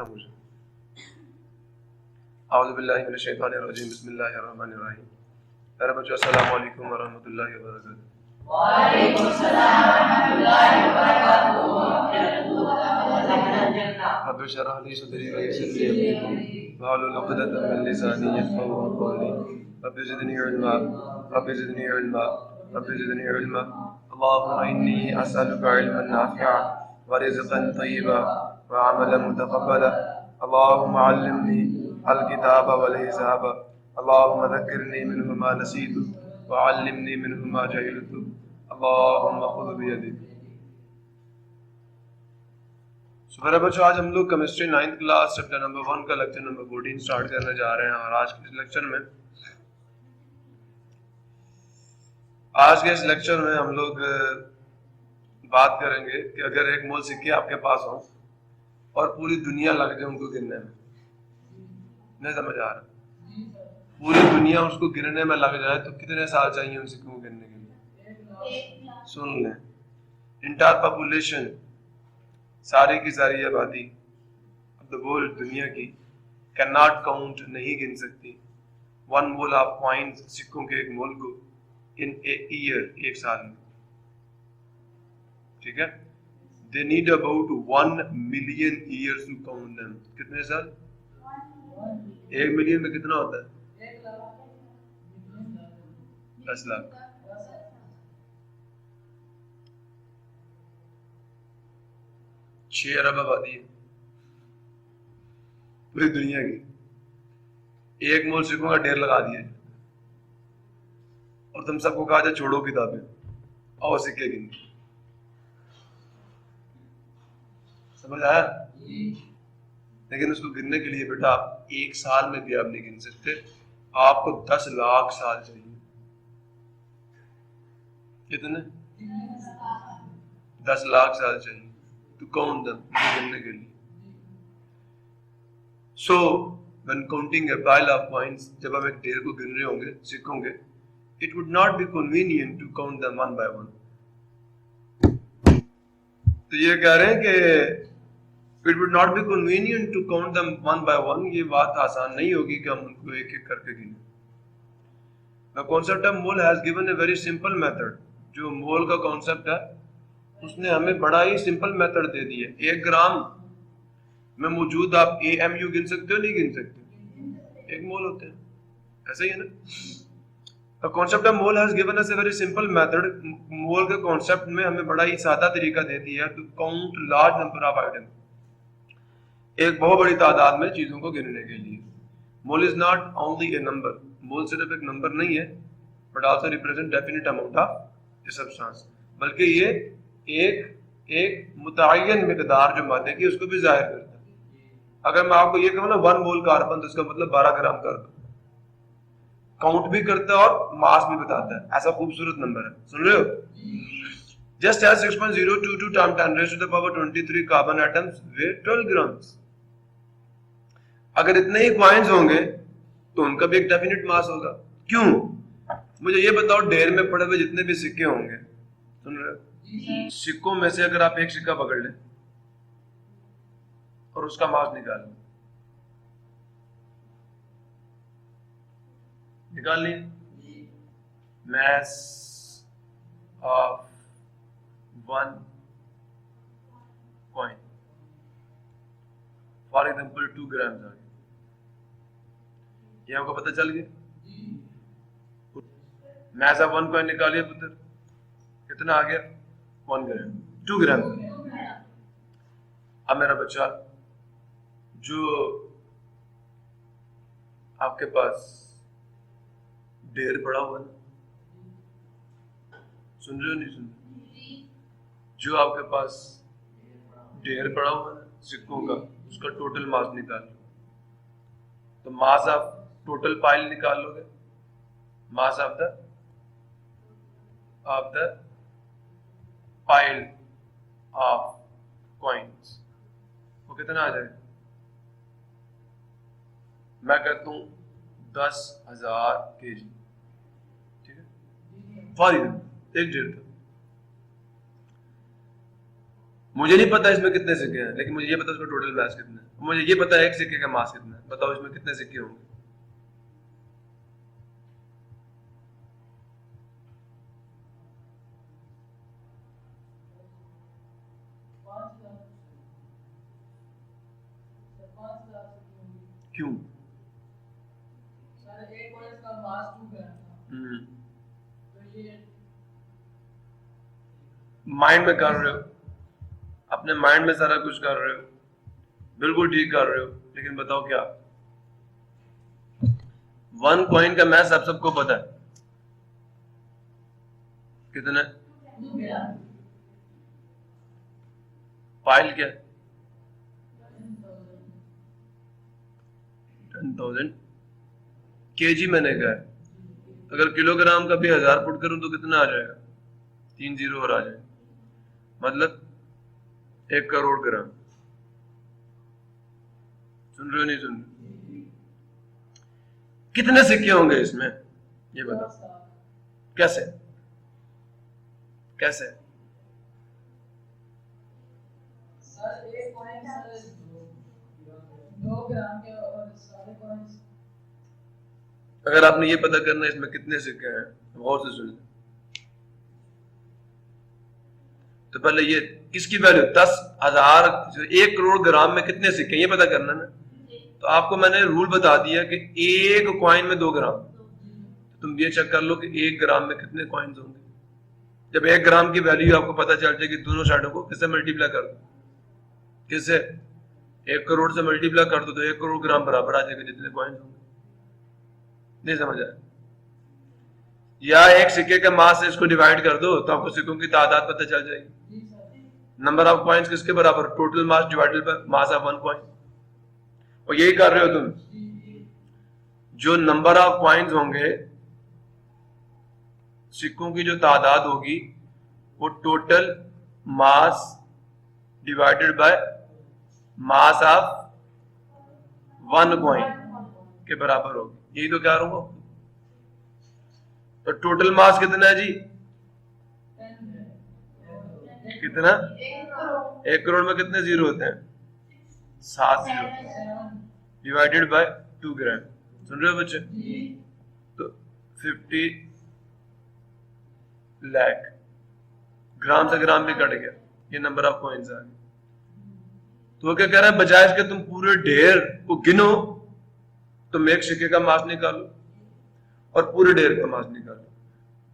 खामोश। औज़ु बिल्लाहि मिनश शैतानिर रजीम, बिस्मिल्लाहिर रहमानिर रहीम। प्यारे बच्चों, अस्सलामु अलैकुम व रहमतुल्लाहि व बरकातुहू। व अलैकुम अस्सलाम व रहमतुल्लाहि व बरकातुहू। रब्बि इश्रह ली सदरी व यस्सिर ली अमरी वहलुल उक़दतम मिन लिसानी यफ़क़हू क़ौली। Rabbi ज़िदनी इल्मा, rabbi ज़िदनी इल्मा, rabbi ज़िदनी इल्मा। अल्लाहुम्मा इन्नी अस्अलुका इल्मन नाफ़िअन व रिज़्क़न तय्यिबा व अमलन मुतक़ब्बला। अल्लाहुम्मा अल्लिमनी अल-किताब वल हिसाब। अल्लाहुम्मा ज़क्किरनी मिन्हु मा नसीतु व अल्लिमनी मिन्हु मा जहिलतु। अल्लाहुम्मा ख़ुज़ बियदी। मेरे बच्चों, आज हम लोग chemistry 9th class chapter number 1 का लेक्चर नंबर 14 स्टार्ट करने जा रहे हैं। और आज के इस लेक्चर में हम लोग बात करेंगे कि अगर एक मोल सिक्के आपके पास हो और पूरी दुनिया लग जाए उनको गिनने में, नहीं समझ आ रहा, पूरी दुनिया उसको गिनने में लग जाए तो कितने साल चाहिए उन सिक्कों को गिनने के लिए? सुन लें, इंटायर पॉपुलेशन, सारी की सारी आबादी द वर्ल्ड, दुनिया की, कैन नॉट काउंट, नहीं गिन सकती, वन मोल ऑफ कॉइन्स, सिक्कों के एक मोल को, इन ए ईयर, एक साल में। ठीक है? They need about 1 million years to count them. कितने साल? 1 मिलियन में कितना होता है? 10 लाख। छह अरब आबादी है पूरी दुनिया की। एक मोल सिक्कों का ढेर लगा दिया और तुम सबको कहा जाए छोड़ो किताबें, आओ सिक्के गिन। समझ आया? लेकिन उसको गिनने के लिए बेटा एक साल में भी आप नहीं गिन सकते, आपको 10 लाख साल चाहिए। कितने? 10 लाख साल चाहिए टू काउंट देम, गिनने के लिए। So, when counting a pile of coins, जब हम एक ढेर को गिन रहे होंगे, सिक्कों के, it would not be convenient to count them one by one. तो ये कह रहे हैं कि it would not be convenient to count them one by one. ये बात आसान नहीं होगी कि हम उनको एक एक करके गिनें। The concept of mole has given a very simple method. जो मोल का कॉन्सेप्ट है उसने हमें बड़ा ही सिंपल मेथड दे दिया। 1 ग्राम में मौजूद आप AMU गिन सकते हो, नहीं गिन सकते? 1 मोल होते हैं, ऐसा ही है ना? The concept of mole has given us a very simple method. मोल के कॉन्सेप्ट में हमें बड़ा ही सादा तरीका दे दिया to count large number of items. एक बहुत बड़ी तादाद में चीजों को गिनने के लिए। Mole is not only a number, mole सिर्फ एक नंबर नहीं है, but also represent definite amount of a substance, बल्कि ये एक मुतय्यन मिकदार जो मादे की उसको भी जाहिर करता है। अगर मैं आपको ये कहूँ ना 1 मोल कार्बन, तो इसका मतलब 12 ग्राम कार्बन, काउंट भी करता है और मास भी बताता है। ऐसा खूबसूरत नंबर है, सुन रहे हो? Just as 6.022 times 10 raised to the power 23 carbon atoms weigh 12 grams. अगर इतने ही कॉइन्स होंगे तो उनका भी एक डेफिनेट मास होगा। क्यों? मुझे ये बताओ, ढेर में पड़े हुए जितने भी सिक्के होंगे, सुन रहे हो? सिक्कों में से अगर आप एक सिक्का पकड़ लें और उसका मास निकाल लिए, mass of 1 coin, for example 2 ग्राम आ गया, ये आपको पता चल गया। मैस ऑफ 1 कॉइन निकालिए पुत्र, कितना आ गया? 1 ग्राम, 2 ग्राम। अब मेरा बच्चा, जो आपके पास ढेर पड़ा हुआ है, सुन रहे हो नहीं सुन रहे? जो आपके पास ढेर पड़ा हुआ है सिक्कों का, उसका टोटल मास निकाल लो। तो मास ऑफ टोटल पाइल निकाल लोगे, mass of the pile of coins, वो कितना आ जाएगा? मैं कहता हूं 10,000 kg, ठीक है, फॉर एक ढेर था। मुझे नहीं पता इसमें कितने सिक्के हैं, लेकिन मुझे ये पता है इसमें टोटल मास कितना है। मुझे ये पता है एक सिक्के का मास कितना है। बताओ इसमें कितने सिक्के होंगे? क्यों? माइंड में कर रहे हो, अपने माइंड में सारा कुछ कर रहे हो, बिल्कुल ठीक कर रहे हो, लेकिन बताओ क्या 1 कॉइन का मैथ आप सबको पता है कितना? पाइल क्या? 10,000 केजी मैंने कहा है। अगर किलोग्राम का भी 1000 पुट करूं तो कितना आ जाएगा? 3 जीरो और आ जाएगा, मतलब 1 करोड़ ग्राम। सुन रहे हो नहीं सुन रहे? कितने सिक्के होंगे इसमें ये बताओ? कैसे कैसे? अगर आपने ये पता करना है इसमें कितने सिक्के हैं, गौर से सुन लें। तो पहले ये किसकी वैल्यू 10,000, 1 करोड़ ग्राम में कितने सिक्के ये पता करना ना। तो आपको मैंने रूल बता दिया कि 1 कॉइन में 2 ग्राम। तो तुम ये चेक कर लो कि 1 ग्राम में कितने कॉइन्स होंगे। जब 1 ग्राम की वैल्यू आपको पता चल जाएगी, दोनों साइडों को किससे मल्टीप्लाई कर दो? किससे? 1 करोड़ से मल्टीप्लाई कर दो तो 1 करोड़ ग्राम बराबर आ जाएगा जितने कॉइन्स होंगे। नहीं समझ आया? या एक सिक्के का मास से इसको डिवाइड कर दो तो आपको सिक्कों की तादाद पता चल जाएगी। नंबर ऑफ कॉइन्स किसके बराबर? Total mass divided by mass of 1 coin. और यही कर रहे हो तुम। जो नंबर ऑफ कॉइन्स होंगे, सिक्कों की जो तादाद होगी, वो total mass divided by mass of 1 coin के बराबर होगी। यही तो कह रहा हूं। तो टोटल मास कितना है जी? कितना? 1 करोड़ में कितने जीरो होते हैं? 7 जीरो डिवाइडेड बाय 2 ग्राम। सुन रहे हो बच्चे? तो 50 लाख ग्राम से ग्राम भी कट गया, ये नंबर ऑफ कॉइन्स आ गए। तो वो क्या कह रहा है, बजाय इसके तुम पूरे ढेर को गिनो, तुम एक सिक्के का मास निकालो और पूरे ढेर का मास निकालो।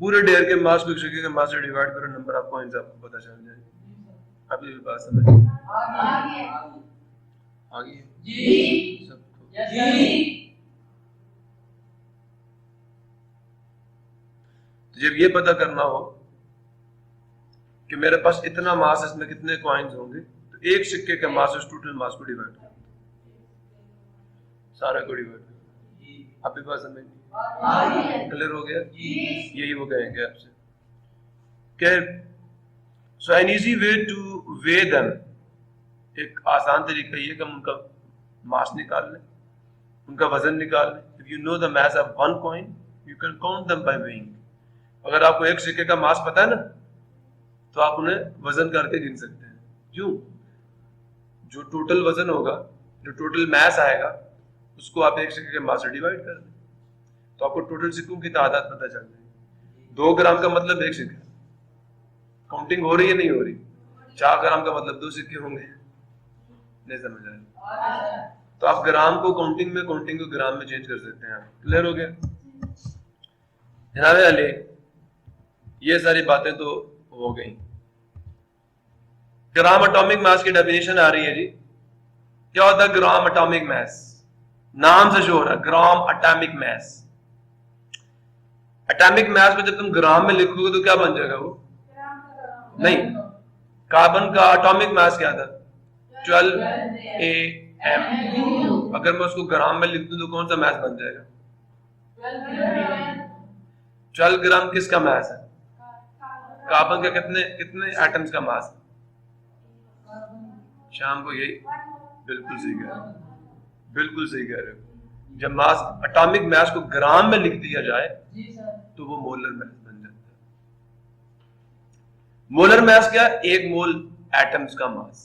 पूरे ढेर के मास को एक सिक्के के मास से डिवाइड करो, नंबर ऑफ कॉइन्स आपको पता चल जाएगी। आप ये बात समझ आ गई जी सबको? तो जब ये पता करना हो कि मेरे पास इतना मास है, इसमें कितने कॉइन्स होंगे, तो एक सिक्के के मास से टोटल मास को डिवाइड कर दो, सारा को डिवाइड कर। आपकी बात समझ क्लियर हो गया? यही वो कहेंगे आपसे कि so an easy way to weigh them, एक आसान तरीका ये कि हम उनका मास निकाल लें, उनका वजन निकाल लें। If you know the mass of 1 coin you can count them by weighing. अगर आपको एक सिक्के का मास पता है ना, तो आप उन्हें वजन करके गिन सकते हैं। क्यों? जो टोटल वजन होगा, जो टोटल मास आएगा, उसको आप एक सिक्के के मास से डिवाइड कर दें, तो आपको टोटल सिक्कों की तादाद पता चल जाएगी। 2 ग्राम का मतलब 1 सिक्का। काउंटिंग हो रही है नहीं हो रही? 4 ग्राम का मतलब 2 सिक्के होंगे। नहीं समझ आया? तो आप ग्राम को काउंटिंग में, काउंटिंग को ग्राम में चेंज कर सकते हैं। क्लियर हो गया? जनाब अली, ये सारी बातें तो हो गई। ग्राम एटॉमिक मास की डेफिनेशन आ रही है जी। क्या होता है ग्राम एटॉमिक मास? नाम से शो हो रहा है, ग्राम एटॉमिक मास। एटॉमिक मास को जब तुम ग्राम में लिखोगे तो क्या बन जाएगा वो? नहीं, कार्बन का एटॉमिक मास क्या था? 12 AM। अगर मैं उसको ग्राम में लिख दूं तो कौन सा मास बन जाएगा? 12 ग्राम किसका मास है? कार्बन का कितने एटम्स का मास है? शाम को यही बिल्कुल सही कह रहे हो, बिल्कुल सही कह रहे हो। जब मास, एटॉमिक मास को ग्राम में लिख दिया जाए तो वो मोलर मास बन जाता है। मोलर मास क्या? 1 मोल एटम्स का मास।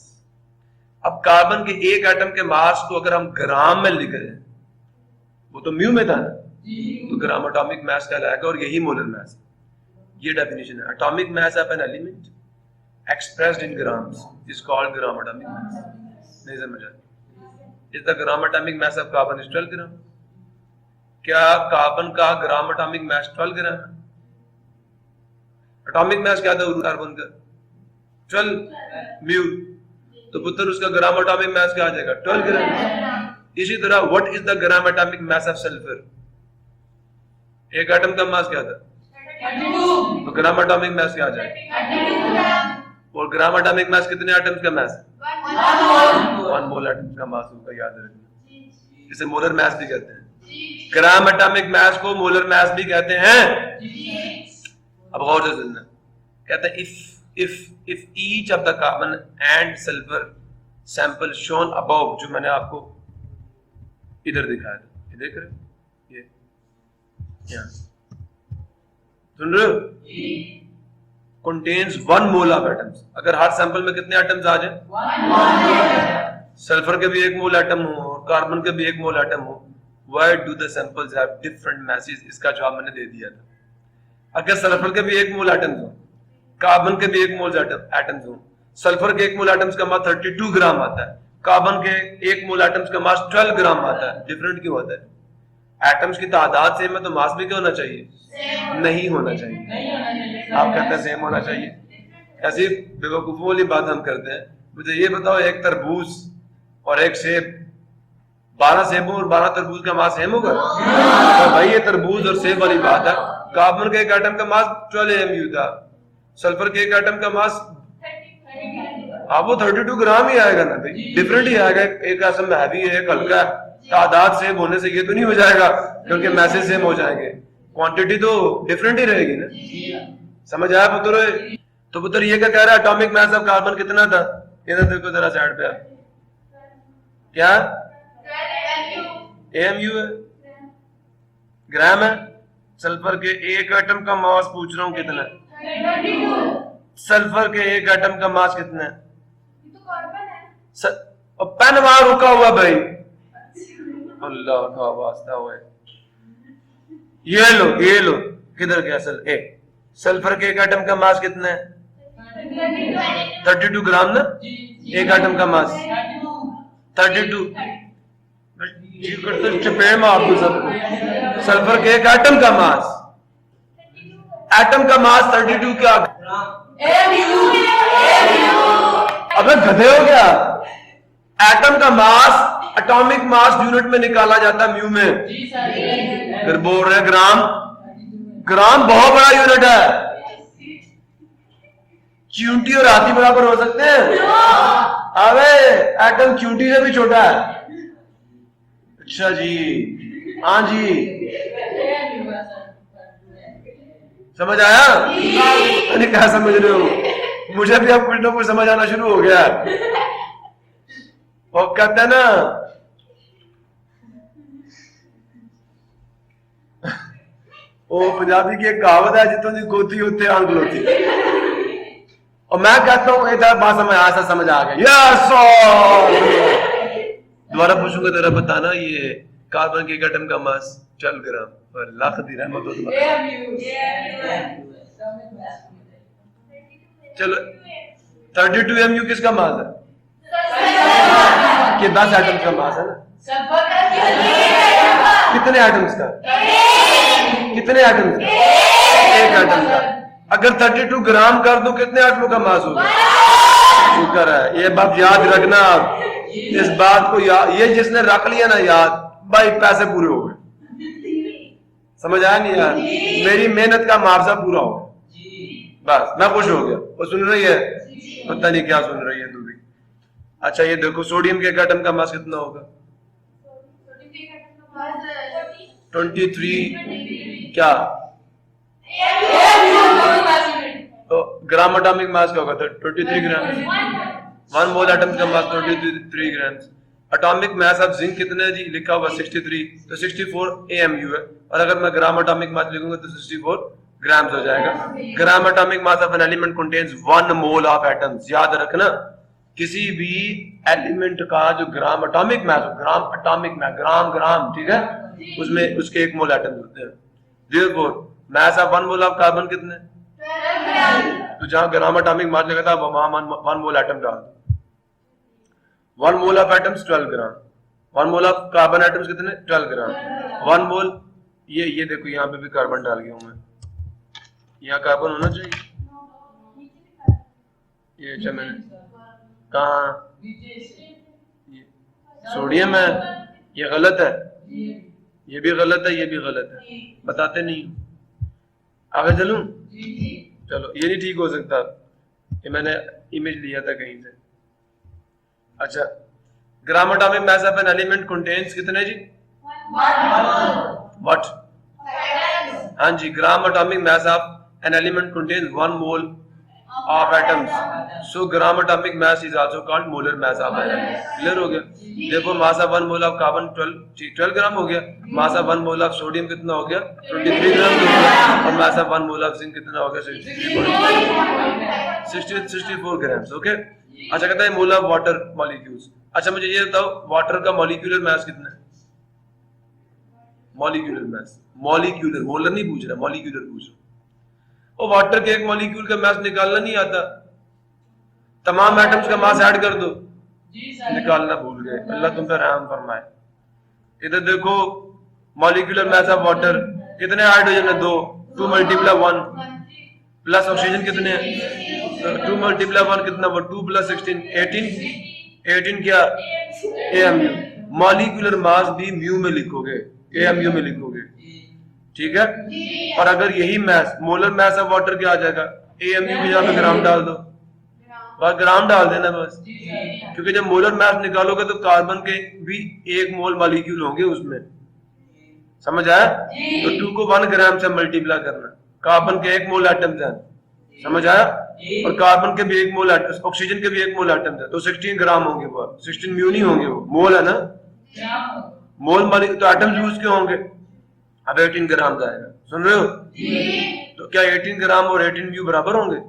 अब कार्बन के एक एटम के मास को अगर हम ग्राम में लिख रहे हैं, वो तो म्यू में था ना, तो ग्राम एटॉमिक मास कहलाएगा और यही मोलर मास। ये डेफिनेशन है, atomic mass of an element expressed in grams is called gram atomic मास। नहीं समझ आती? Is the gram atomic mass of carbon is 12 ग्राम। क्या कार्बन का ग्राम एटॉमिक मास 12 ग्राम है? एटॉमिक मास क्या था कार्बन का? 12 म्यू। तो पुत्र उसका ग्राम एटॉमिक मास क्या आ जाएगा? 12 ग्राम। इसी तरह what is the gram atomic mass of sulphur? एक एटम का मास क्या था? 32। तो ग्राम एटॉमिक मास क्या आ जाएगा? 32। और ग्राम एटॉमिक मास कितने एटम्स का मास? 1 मोल एटम का मास होगा, याद रखना। इसे मोलर मास भी कहते हैं। ग्राम एटॉमिक मास को मोलर मास भी कहते हैं। अब गौर से सुनना, कहते हैं if each of the carbon and sulfur sample shown above, जो मैंने आपको इधर दिखाया था, ये देख रहे हो? ये क्या सुन रहे हो? contains 1 mole of atoms। अगर हर सैंपल में कितने एटम्स आ जाए? 1 सल्फर के भी 1 मोल एटम हो और कार्बन के भी 1 मोल एटम हो, why do the samples have different masses? इसका जवाब मैंने दे दिया था। अगर सल्फर के भी 1 मोल एटम्स हो, कार्बन के भी 1 मोल एटम्स हो, सल्फर के 1 मोल एटम्स का मास 32 ग्राम आता है, कार्बन के 1 मोल एटम्स का मास 12 ग्राम आता है। डिफरेंट क्यों होता है? एटम्स की तादाद सेम है तो मास भी क्या होना चाहिए? नहीं होना चाहिए। आप कहते हैं सेम होना चाहिए। ऐसी बेवकूफों वाली बात हम करते हैं। मुझे ये बताओ, एक तरबूज और एक सेब, 12 सेबों और 12 तरबूज का मास सेम होगा? तो भाई ये तरबूज और सेब वाली बात है। कार्बन के एक एटम का मास 12 AMU था, सल्फर के एक एटम का मास अब वो 32 ग्राम ही आएगा ना भाई, डिफरेंट ही आएगा। एक एटम हैवी है, एक हल्का है। तादाद सेम होने से ये तो नहीं हो जाएगा क्योंकि मैसेज सेम हो जाएंगे, क्वांटिटी तो डिफरेंट ही रहेगी ना। समझ आया पुत्र? तो पुत्र ये क्या कह रहा है? एटॉमिक मास ऑफ कार्बन कितना था? इधर देखो जरा साइड पे, क्या AMU है, ग्राम है। सल्फर के एक एटम का मास पूछ रहा हूं कितना है? सल्फर के एक एटम का मास कितना है? पेन वहां रुका हुआ भाई, अल्लाह का वास्ता हुआ। ये लो किधर गया? सल्फर के एक एटम का मास कितना है? 32 ग्राम ना, एक एटम का मास 32। चपेट में आपको सबको सल्फर के एक एटम का मास, एटम का मास 32 क्या? अबे गधे हो गया? एटम का मास एटॉमिक मास यूनिट में निकाला जाता है म्यू में, फिर बोल रहे ग्राम। ग्राम बहुत बड़ा यूनिट है, चींटी और हाथी बराबर हो सकते हैं? अबे एटम चींटी से भी छोटा है। अच्छा जी, हाँ जी, समझ आया? अरे क्या समझ रहे हो? मुझे भी अब कुछ ना कुछ समझ आना शुरू हो गया। और कहते हैं ना, वो पंजाबी की एक कहावत है, जितों दी गोती होते आंख लोती। और मैं कहता हूँ इधर बात समझ आ गया। यस, दोबारा पूछूंगा तेरा बताना, ये कार्बन के एक एटम का मास 12 ग्राम और लाख दी रहमत हो तुम्हारा। चलो 32 AMU किसका मास है? कि 10 एटम्स का मास है ना? कितने एटम्स का? कितने एटम्स का? एक एटम का। अगर 32 ग्राम कर दो कितने एटमों का मास होगा? शुक्र है, ये बात याद रखना। इस बात को ये जिसने रख लिया ना याद, भाई पैसे पूरे हो गए। समझ आया नहीं यार? मेरी मेहनत का मुआवजा पूरा हो गया, बस मैं खुश हो गया। वो सुन रही है? पता नहीं क्या सुन रही है तू भी। अच्छा ये देखो, सोडियम के एक एटम का मास कितना होगा? 23 क्या? तो ग्राम एटॉमिक मास क्या होगा? 23 ग्राम। 1 मोल एटम का मास 23 ग्राम। एटॉमिक मास ऑफ जिंक कितने जी लिखा हुआ? 63, तो 64 AMU है। और अगर मैं ग्राम एटॉमिक मास लिखूंगा तो 64 ग्राम्स हो जाएगा। ग्राम atomic mass of an element contains 1 mole of atoms. याद रखना किसी भी एलिमेंट का जो ग्राम एटॉमिक मास, ग्राम एटॉमिक मास, ग्राम ग्राम, ठीक है, उसमें उसके 1 मोल एटम्स होते हैं। Therefore mass of 1 mole of carbon कितने? 12 ग्राम। तो जहां ग्राम एटॉमिक मास लिखा था वहां 1 मोल एटम डाल दो। 1 mole of atoms 12 gram. 1 mole of carbon atoms कितने? 12 ग्राम। 1 मोल, ये देखो यहाँ पे भी कार्बन डाल गया हूं मैं, यहाँ कार्बन होना चाहिए। ये अच्छा मैंने कहा सोडियम है, ये गलत है, ये भी गलत है, ये भी गलत है, बताते नहीं। आगे चलूं? चलो, ये नहीं ठीक हो सकता, ये मैंने इमेज लिया था कहीं से। अच्छा, gram atomic mass of an element contains कितने जी? व्हाट? हाँ जी, gram atomic mass of an element contains 1 mole of atoms, so gram atomic mass is also called molar mass of an element. Clear हो गया? देखो mass of 1 mole of carbon 12 gram हो गया, mass of 1 mole of sodium कितना हो गया? 23 gram हो गया, और mass of 1 mole of zinc कितना हो गया? 64 ग्राम्स। ओके। अच्छा, कहता है मोल ऑफ वाटर मॉलिक्यूल्स। अच्छा, मुझे ये बताओ वाटर का मॉलिक्यूलर मास कितना है? मॉलिक्यूलर मास, मॉलिक्यूलर, मोलर नहीं पूछ रहा, मॉलिक्यूलर पूछ रहा। और वाटर के एक मॉलिक्यूल का मास निकालना नहीं आता, तमाम एटम्स का मास ऐड कर दो, निकालना भूल गए, अल्लाह तुम पे रहम फरमाए। इधर देखो मॉलिक्यूलर मास ऑफ वाटर कितने हाइड्रोजन है? 2, 2 मल्टीप्लाई 1 प्लस ऑक्सीजन कितने हैं? 2 मल्टीप्लाई 1 कितना? वो 2 प्लस 16 18 क्या? AMU। मॉलिक्यूलर मास भी म्यू में लिखोगे, AMU में लिखोगे, ठीक है। और अगर यही मास मोलर मास ऑफ वाटर क्या आ जाएगा? AMU की जगह पे ग्राम डाल दो, बस ग्राम डाल देना बस, क्योंकि जब मोलर मास निकालोगे तो कार्बन के भी 1 मोल मॉलिक्यूल होंगे उसमें, समझ आया? तो 2 को 1 ग्राम से मल्टीप्लाई करना, कार्बन के 1 मोल एटम्स हैं, समझ आया? और कार्बन के भी 1 मोल एटम्स, ऑक्सीजन के भी 1 मोल एटम्स है, तो 16 ग्राम होंगे वो, 16 म्यू नहीं होंगे, वो मोल है ना, मोल मॉलिक्यूल, तो एटम्स यूज क्यों होंगे? अब 18 ग्राम जाएगा, सुन रहे हो? तो क्या 18 ग्राम और 18 म्यू बराबर होंगे?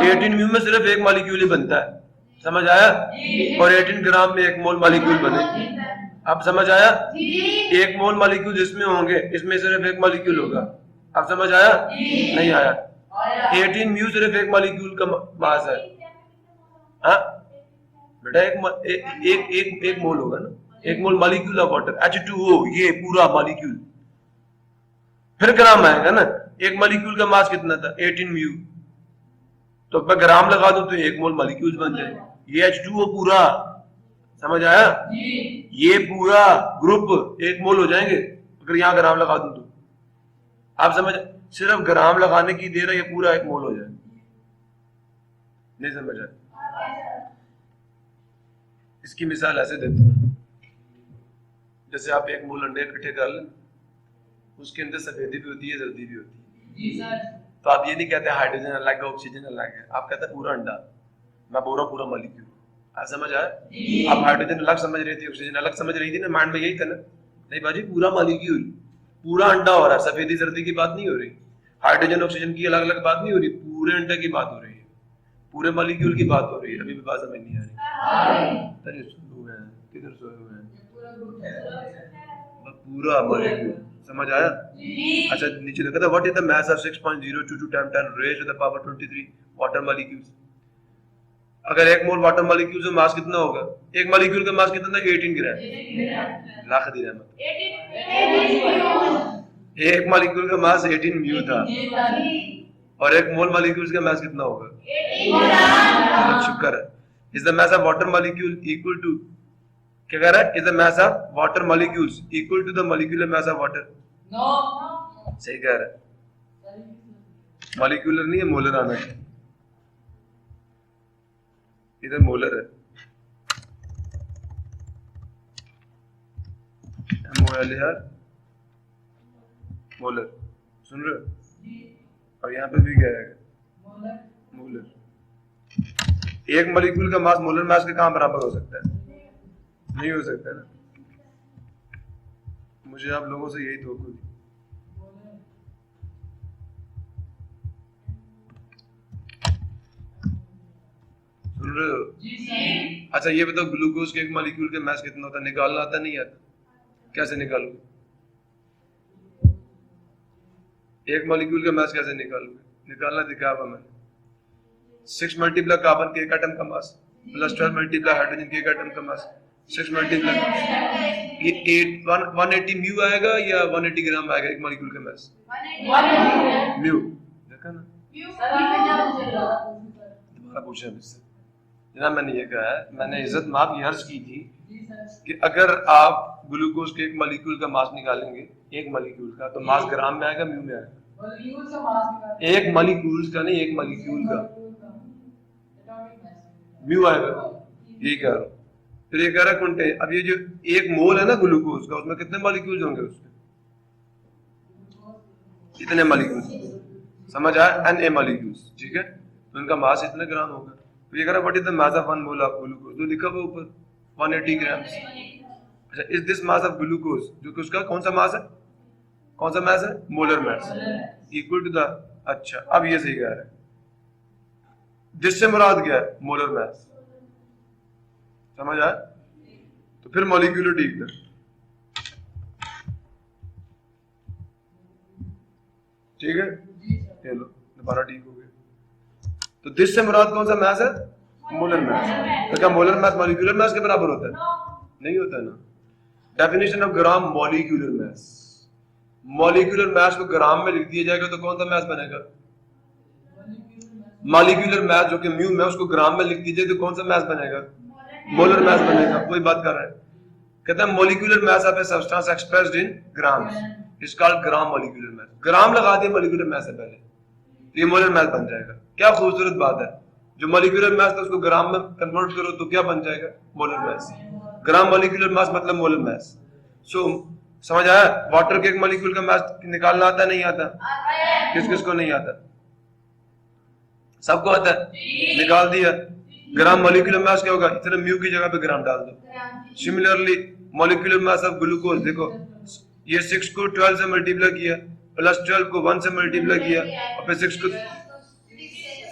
18 म्यू में सिर्फ 1 मॉलिक्यूल ही बनता है, समझ आया? और 18 ग्राम में 1 मोल मॉलिक्यूल बने, अब समझ आया? 1 मोल मॉलिक्यूल जिसमें होंगे, इसमें सिर्फ 1 मॉलिक्यूल होगा, अब समझ आया? नहीं आया? 18 म्यू सिर्फ 1 मॉलिक्यूल का मास है, हाँ बेटा, एक मोल होगा ना, 1 मोल मॉलिक्यूल ऑफ वाटर H2O, ये पूरा मॉलिक्यूल, फिर ग्राम आएगा ना। 1 मॉलिक्यूल का मास कितना था? 18 म्यू, तो मैं ग्राम लगा दूं तो 1 मोल मॉलिक्यूल बन जाए, ये H2O पूरा, समझ आया? ये पूरा ग्रुप 1 मोल हो जाएंगे अगर यहां ग्राम लगा दूं तो, आप समझ? सिर्फ ग्राम लगाने की देर है, ये पूरा 1 मोल हो जाए, नहीं समझ आया? इसकी मिसाल ऐसे देता हूं, जैसे आप 1 मोल अंडे इकट्ठे कर लें, उसके अंदर सफेदी भी होती है, जल्दी भी होती है, तो आप ये नहीं कहते हाइड्रोजन अलग है ऑक्सीजन अलग है, आप कहते पूरा अंडा, मैं बोल रहा हूँ पूरा मॉलिक्यूल, आप समझ आया? आप हाइड्रोजन अलग समझ रही थी, ऑक्सीजन अलग समझ रही थी ना, माइंड में यही था ना? नहीं बाजी, पूरा मॉलिक्यूल, पूरा अंडा हो रहा है, सफेदी जर्दी की बात नहीं हो रही, हाइड्रोजन ऑक्सीजन की अलग अलग बात नहीं हो रही, पूरे अंडे की बात हो रही है, पूरे मॉलिक्यूल की बात हो रही है। अभी भी बात समझ नहीं आ रही? किधर सोए हुए हैं? पूरा मॉलिक्यूल, समझ आया? अच्छा, नीचे लिखा था what is the mass of 6.022 time 10 raised to the power 23 water molecules. अगर 1 मोल वाटर मॉलिक्यूल से मास कितना होगा? 1 मॉलिक्यूल का मास कितना था? 18 ग्राम। लाख दी रहमत, 1 मॉलिक्यूल का मास 18 म्यू था, और 1 मोल मॉलिक्यूल्स का मास कितना होगा? 18। शुक्र है। Is the mass of water molecule equal to, क्या कह रहा है? Is the mass of water molecules equal to the molecular mass of water? No, सही कह रहा है, मॉलिक्यूलर नहीं है, मोलर आना है, इधर मोलर है, MOLR, मोलर, सुन रहे हो? और यहाँ पे भी क्या है? मोलर। 1 मॉलिक्यूल का मास मोलर मास के कहाँ बराबर हो सकता है? नहीं हो सकता ना। मुझे आप लोगों से यही धोखा दी, रहे हो? अच्छा ये बताओ, ग्लूकोज के एक मॉलिक्यूल के मास कितना होता है? निकालना आता नहीं आता? कैसे निकालोगे? एक मॉलिक्यूल का मास कैसे निकालोगे? निकालना दिखा हुआ मैंने। 6 मल्टीप्लाई कार्बन के एक एटम का मास प्लस 12 मल्टीप्लाई हाइड्रोजन के एक एटम का मास 6 मल्टीप्लाई ये 180 म्यू आएगा या 180 ग्राम आएगा एक मॉलिक्यूल का मास? म्यू। देखा ना, दोबारा पूछा मुझसे जनाब। मैंने ये कहा है, मैंने इज्जत माफ ये अर्ज की थी कि अगर आप ग्लूकोज के एक मॉलिक्यूल का मास निकालेंगे, एक मॉलिक्यूल का, तो मास ग्राम में आएगा म्यू में आएगा? एक मॉलिक्यूल का नहीं, एक मॉलिक्यूल का म्यू आएगा। यही कह रहा हूं। फिर ये कह रहा कुंटे, अब ये जो एक मोल है ना ग्लूकोज का, उसमें कितने मॉलिक्यूल्स होंगे? उसमें इतने मॉलिक्यूल्स, समझ आया? Na मॉलिक्यूल्स, ठीक है? तो उनका मास इतने ग्राम होगा। तो ये कह रहा what is the mass of one mole of glucose, जो लिखा हुआ ऊपर 180 ग्राम्स। अच्छा, is this mass of glucose, जो कि उसका कौन सा मास है? कौन सा मास है? Molar mass equal to the, अच्छा अब ये सही कह रहा है। जिससे मुराद क्या है? मोलर मास। समझ आया? तो फिर मॉलिक्यूलर ठीक था, ठीक है? चलो दोबारा ठीक हो गया। तो दिस से मुराद कौन सा मास है? मोलर मास। तो क्या मोलर मास मॉलिक्यूलर मास के बराबर होता है? नहीं होता ना। Definition of gram molecular mass, molecular मास को ग्राम में लिख दिया जाएगा तो कौन सा मास बनेगा? मॉलिक्यूलर मास जो कि म्यू में, उसको ग्राम में लिख दीजिए तो कौन सा मास बनेगा? मोलर मास बनेगा। कोई बात कर रहा है, कहता है molecular mass of a substance expressed in grams is called gram molecular mass. Gram लगा दिया मॉलिक्यूलर मास से पहले, तो ये मोलर मास बन जाएगा। क्या खूबसूरत बात है, जो मॉलिक्यूलर मास था उसको ग्राम में कन्वर्ट करो तो क्या बन जाएगा? Molar mass. ग्राम मॉलिक्यूलर मास मतलब मोलर मास। सो समझ आया? वाटर के एक मॉलिक्यूल का मास निकालना आता नहीं आता? किस किस को नहीं आता? सबको आता है, निकाल दिया। ग्राम मॉलिक्यूलर मास क्या होगा? इतने म्यू की जगह पे ग्राम डाल दो। Similarly molecular mass of glucose, देखो ये 6 को 12 से मल्टीप्लाई किया, प्लस 12 को 1 से मल्टीप्लाई किया, और फिर 6 को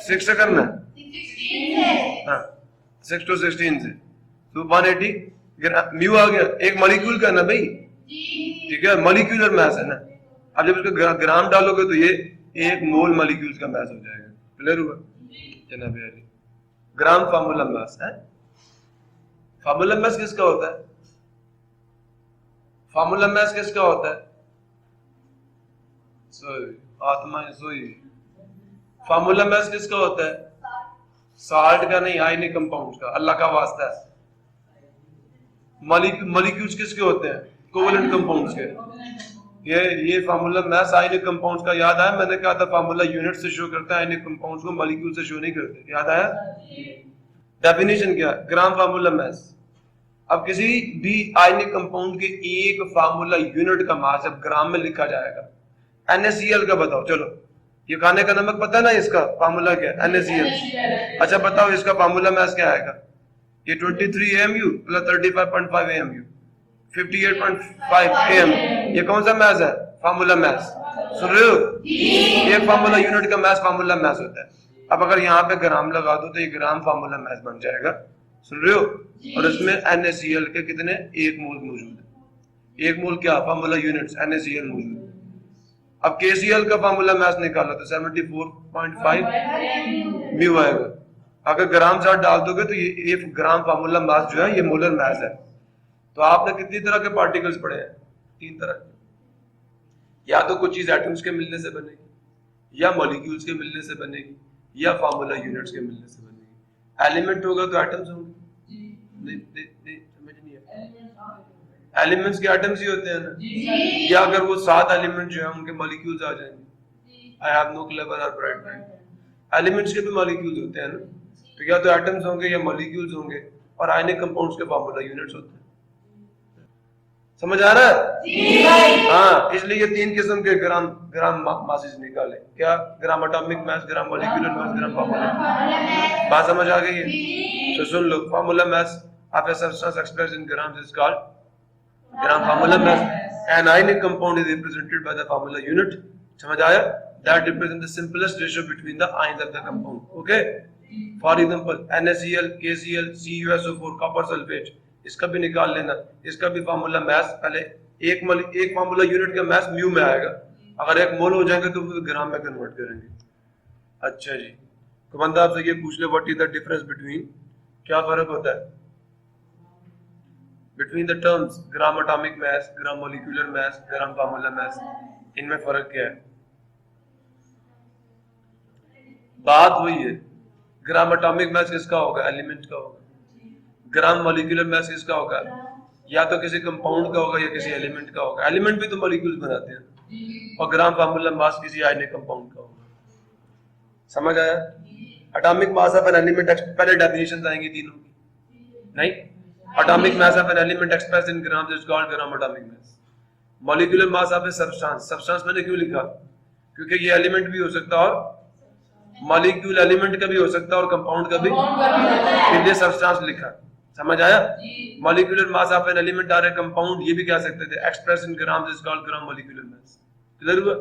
6 से करना है, हाँ 6 to 16 से, तो 180 म्यू आ गया। एक मॉलिक्यूल का ना भाई, ठीक है? मॉलिक्यूलर मास है ना। अब जब उसको ग्राम डालोगे तो ये एक मोल मॉलिक्यूल्स का मास हो जाएगा। क्लियर हुआ जनाब? ग्राम फार्मूला मास है। फार्मूला मास किसका होता है? फार्मूला मास किसका होता है? आत्मा सोई। फार्मूला मास किसका होता है? साल्ट का नहीं, आयनिक कंपाउंड्स का। अल्लाह का वास्ता है। मॉलिक्यूल्स किसके होते हैं? कोवेलेंट कंपाउंड्स के। ये फार्मूला मास आयनिक कंपाउंड्स का याद आया? मैंने कहा था फार्मूला यूनिट से शो करता है, आयनिक कंपाउंड्स को मॉलिक्यूल से शो नहीं करते। याद आया? डेफिनेशन क्या? ग्राम फार्मूला मास। अब किसी भी आयनिक कंपाउंड के एक फार्मूला यूनिट का मास जब ग्राम में लिखा जाएगा, NaCl का बताओ। चलो ये खाने का नमक पता ना, इसका फार्मूला क्या है? NaCl। अच्छा बताओ इसका फार्मूला मास क्या आएगा? ये 23 AMU प्लस 35.5 AMU 58.5 AM। ये कौन सा मास है? Formula mass. सुन रहे हो? एक फार्मूला यूनिट का मास फार्मूला मास होता है। अब अगर यहाँ पे ग्राम लगा दो तो ये ग्राम फार्मूला मास बन जाएगा। सुन रहे हो? और इसमें NaCl के कितने? 1 मोल मौजूद है। 1 मोल क्या? फार्मूला यूनिट्स NaCl मौजूद है। अब KCl का फार्मूला मास निकालो तो 74.5 म्यू आएगा। अगर ग्राम साथ डाल दोगे तो ये ग्राम फार्मूला मास जो है ये मोलर मास है। तो आपने कितनी तरह के पार्टिकल्स पढ़े हैं? 3 तरह के। या तो कुछ चीज एटम्स के मिलने से बनेगी, या मॉलिक्यूल्स के मिलने से बनेगी, या फार्मूला यूनिट्स के मिलने से बनेगी। एलिमेंट होगा तो एटम्स होंगे। समझ नहीं है? एलिमेंट्स के एटम्स ही होते हैं ना। या अगर वो 7 एलिमेंट जो है उनके मॉलिक्यूल्स आ जाएंगे। आई हैव नो क्लेवर और ब्राइट माइंड। एलिमेंट्स के भी मॉलिक्यूल्स होते हैं ना। तो या तो एटम्स होंगे या मॉलिक्यूल्स होंगे, और आयनिक कंपाउंड्स के फार्मूला यूनिट्स होते हैं। समझ आ रहा है? हाँ, इसलिए ये 3 किस्म के ग्राम मासेस निकाले। क्या? Gram atomic mass, gram molecular mass, gram formula. बात समझ आ गई है? तो सुन लो, formula mass of a substance expressed in grams is called gram formula mass. An ionic compound is represented by the formula unit. समझ आया? That represent the simplest ratio between the ions of the compound. Okay, for example NaCl, KCl, CuSO4, copper sulphate, इसका भी निकाल लेना। इसका भी formula mess, पहले एक फार्मूला यूनिट का मैस म्यू में आएगा, अगर 1 मोल हो जाएंगे तो फिर ग्राम में कन्वर्ट करेंगे। अच्छा जी, तो बंदा आपसे ये पूछ ले what is the difference between, क्या फर्क होता है between the terms gram atomic mass, gram molecular mass, gram formula मास, इनमें फर्क क्या है? बात वही है, ग्राम एटॉमिक मास किसका होगा? एलिमेंट का होगा। ग्राम मॉलिक्यूलर मास किसका होगा? या तो किसी कंपाउंड का होगा या किसी एलिमेंट का होगा। एलिमेंट भी तो मॉलिक्यूल्स बनाते हैं। और ग्राम फार्मूला मास किसी आयनिक कंपाउंड का होगा। समझ आया? Atomic mass of an element, पहले डेफिनेशन आएंगी तीनों की, नहीं? Atomic mass of an element expressed in grams is called gram atomic mass. Molecular mass of a substance, substance मैंने क्यों लिखा? क्योंकि ये एलिमेंट भी हो सकता है और मॉलिक्यूल एलिमेंट का भी हो सकता है और कंपाउंड का भी, इसलिए सब्सटेंस लिखा। समझ आया? Molecular mass of an element और ए कंपाउंड, ये भी कह सकते थे, express in grams is called gram molecular mass. Clear हुआ?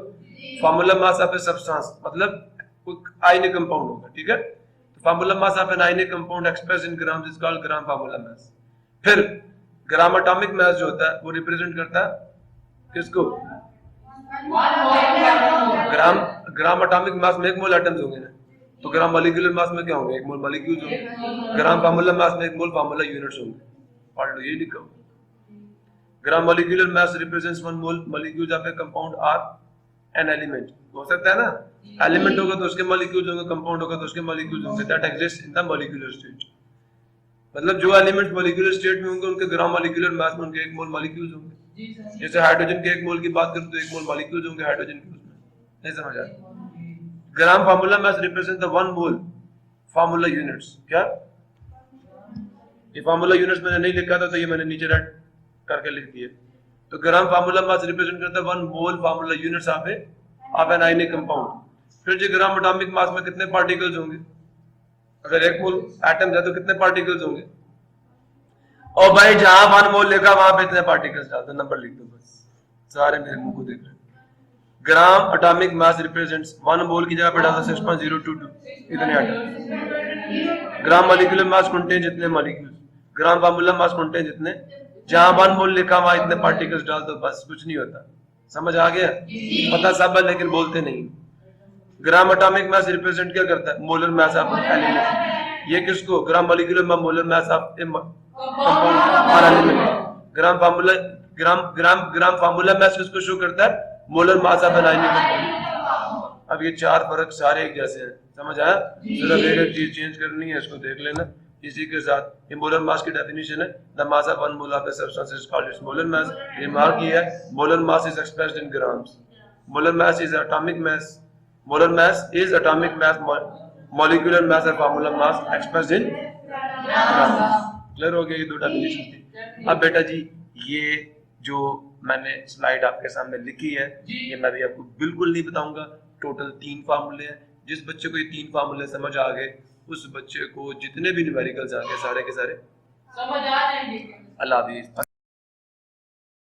Formula mass of a substance मतलब कोई आयनिक कंपाउंड होगा, ठीक है? तो formula mass of an ionic compound express in grams is called gram formula mass. फिर ग्राम एटॉमिक मास जो होता है वो रिप्रेजेंट करता है किसको? ग्राम एटॉमिक मास में 1 मोल एटम्स होंगे ना, तो ग्राम मॉलिक्यूलर मास में क्या होंगे? 1 मोल मॉलिक्यूल्स होंगे। ग्राम फार्मूला मास में 1 मोल फार्मूला यूनिट्स होंगे। पढ़ लो, ये लिखा हुआ। Gram molecular mass represents 1 mole molecules of a compound or an element. हो सकता है ना, एलिमेंट होगा तो उसके मॉलिक्यूल्स होंगे, कंपाउंड होगा तो उसके मॉलिक्यूल्स होंगे, that exist in the molecular state. मतलब जो एलिमेंट मॉलिक्यूलर स्टेट में होंगे उनके ग्राम मॉलिक्यूलर मास में उनके 1 मोल मॉलिक्यूल्स होंगे। जैसे हाइड्रोजन के 1 मोल की बात करें तो 1 मोल मॉलिक्यूल्स होंगे हाइड्रोजन के उसमें। नहीं समझ आया? Gram formula mass represent the 1 mole formula units. क्या ये फार्मूला यूनिट्स मैंने नहीं लिखा था तो ये मैंने नीचे राइट करके लिख दिया। तो ग्राम फार्मूला मास रिप्रेजेंट करता है 1 mole formula units of an ionic compound. फिर जो ग्राम एटॉमिक मास में कितने पार्टिकल्स होंगे? अगर 1 मोल एटम है तो कितने पार्टिकल्स होंगे? और भाई जहां 1 मोल लिखा वहां पे इतने पार्टिकल्स डाल दो, नंबर लिख दो बस। सारे मेरे मुंह को देख रहे हैं। ग्राम एटॉमिक मास रिप्रेजेंट्स 1 मोल की जगह पे डाल दो 6.022 इतने एटम। ग्राम मॉलिक्यूलर मास कंटेन जितने मॉलिक्यूल्स, ग्राम फार्मूला मास कंटेन जितने, जहां 1 मोल लिखा वहां इतने पार्टिकल्स डाल दो बस, कुछ नहीं होता। समझ आ गया? पता सब है लेकिन बोलते नहीं। ग्राम एटॉमिक मास रिप्रेजेंट क्या करता है? Molar mass of element. ये किसको? ग्राम molecular mass molar mass of compound और एलिमेंट। ग्राम फार्मूला मास किसको शो करता है? Molar mass of an ionic compound. अब ये 4 फर्क सारे एक जैसे हैं। समझ आया? सिर्फ एक चीज चेंज करनी है, इसको देख लेना। इसी के साथ ये मोलर मास की डेफिनेशन है, the mass of 1 mole of a substance is called its molar mass. Remark ये है, molar mass is expressed in grams. Molar mass is atomic mass, molar mass is atomic mass, molecular mass और formula mass expressed in grams. Clear हो गया? ये 2 definition थी। अब बेटा जी ये जो मैंने स्लाइड आपके सामने लिखी है ये मैं भी आपको बिल्कुल नहीं बताऊंगा। टोटल 3 फार्मूले हैं। जिस बच्चे को ये 3 फार्मूले समझ आ गए उस बच्चे को जितने भी न्यूमेरिकल्स आ गए सारे के सारे समझ आ जाएंगे। अल्लाह हाफिज़।